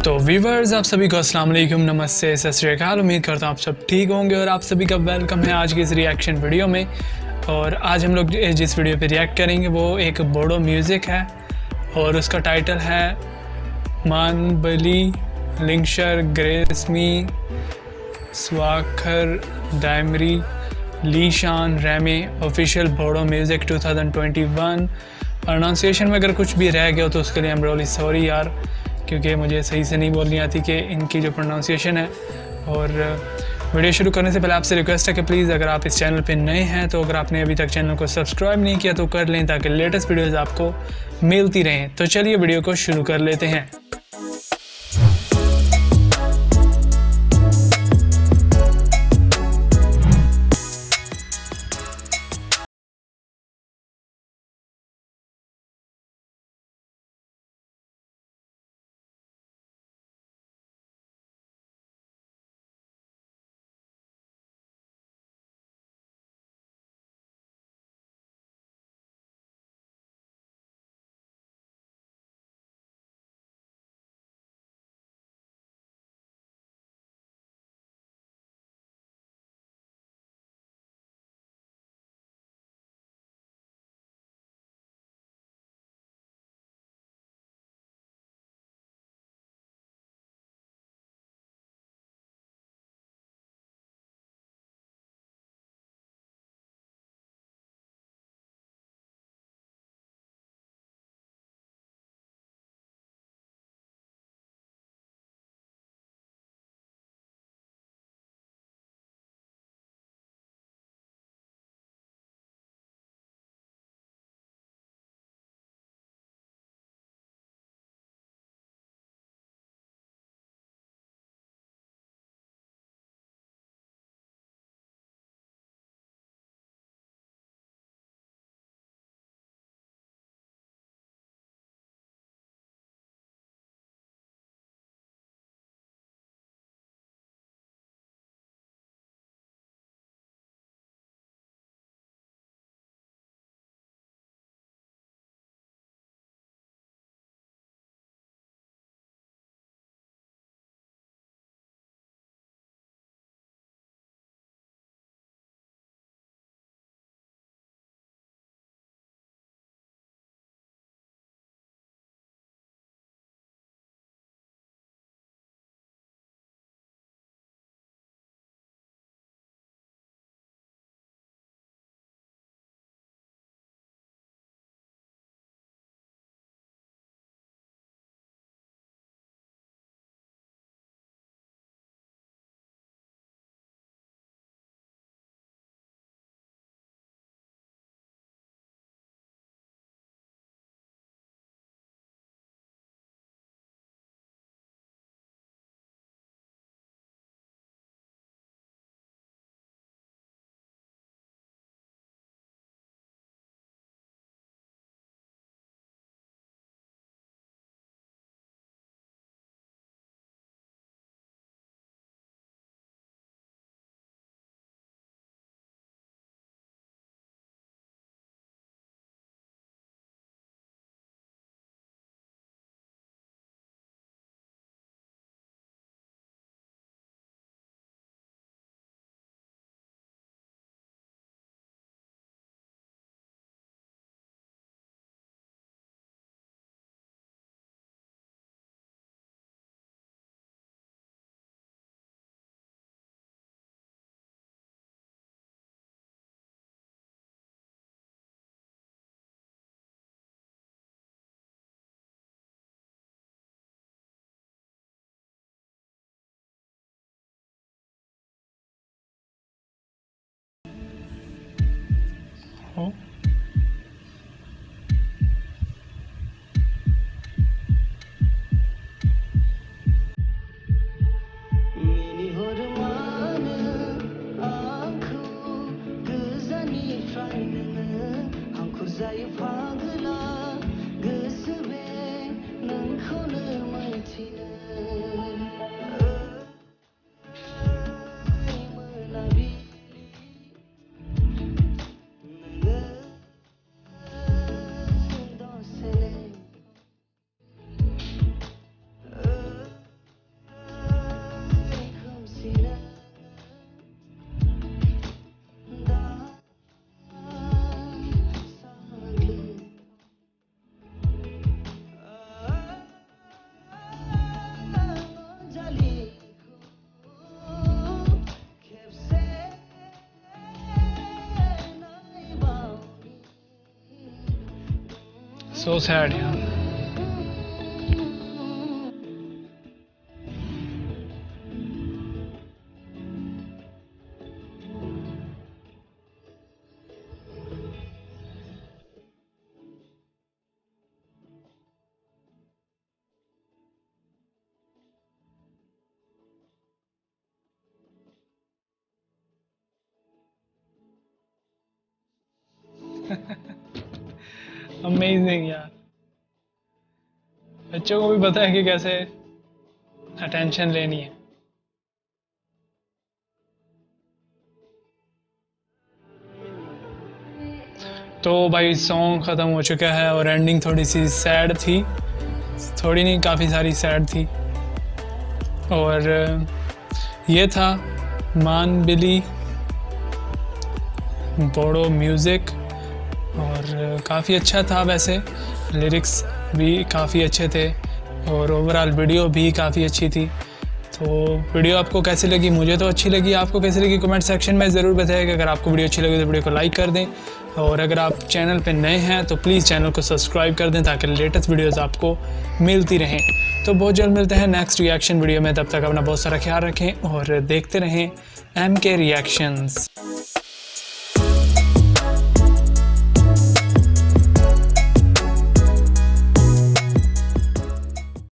तो व्यूवर्स, आप सभी को अस्सलाम वालेकुम, नमस्ते, सत श्री अकाल। उम्मीद करता हूँ आप सब ठीक होंगे और आप सभी का वेलकम है आज की इस रिएक्शन वीडियो में। और आज हम लोग जिस वीडियो पे रिएक्ट करेंगे वो एक बोडो म्यूज़िक है और उसका टाइटल है मानबली लिंगशर ग्रेसमी स्वाखर डायमरी लीशान रेमे ऑफिशियल बोडो म्यूज़िक 2021। प्रोनाउंसिएशन में अगर कुछ भी रह गया हो तो उसके लिए आई एम रियली सॉरी यार, क्योंकि मुझे सही से नहीं बोलनी आती कि इनकी जो प्रोनाउंसिएशन है। और वीडियो शुरू करने से पहले आपसे रिक्वेस्ट है कि प्लीज़ अगर आप इस चैनल पे नए हैं तो अगर आपने अभी तक चैनल को सब्सक्राइब नहीं किया तो कर लें ताकि लेटेस्ट वीडियोस आपको मिलती रहें। तो चलिए वीडियो को शुरू कर लेते हैं। Oh. Zayıf algıla gözüme nankonu maitine manabili so sad यार। अमेजिंग यार। बच्चों को भी पता है कि कैसे अटेंशन लेनी है। तो भाई सॉन्ग ख़त्म हो चुका है और एंडिंग थोड़ी सी सैड थी, थोड़ी नहीं काफ़ी सारी सैड थी। और ये था मान बिली बोडो म्यूज़िक और काफ़ी अच्छा था वैसे, लिरिक्स भी काफ़ी अच्छे थे और ओवरऑल वीडियो भी काफ़ी अच्छी थी। तो वीडियो आपको कैसी लगी? मुझे तो अच्छी लगी, आपको कैसी लगी कमेंट सेक्शन में ज़रूर बताइएगा। अगर आपको वीडियो अच्छी लगी तो वीडियो को लाइक कर दें और अगर आप चैनल पे नए हैं तो प्लीज़ चैनल को सब्सक्राइब कर दें ताकि लेटेस्ट वीडियोस आपको मिलती रहें। तो बहुत जल्द मिलते हैं नेक्स्ट रिएक्शन वीडियो में, तब तक अपना बहुत सारा ख्याल रखें और देखते रहें MK रिएक्शंस।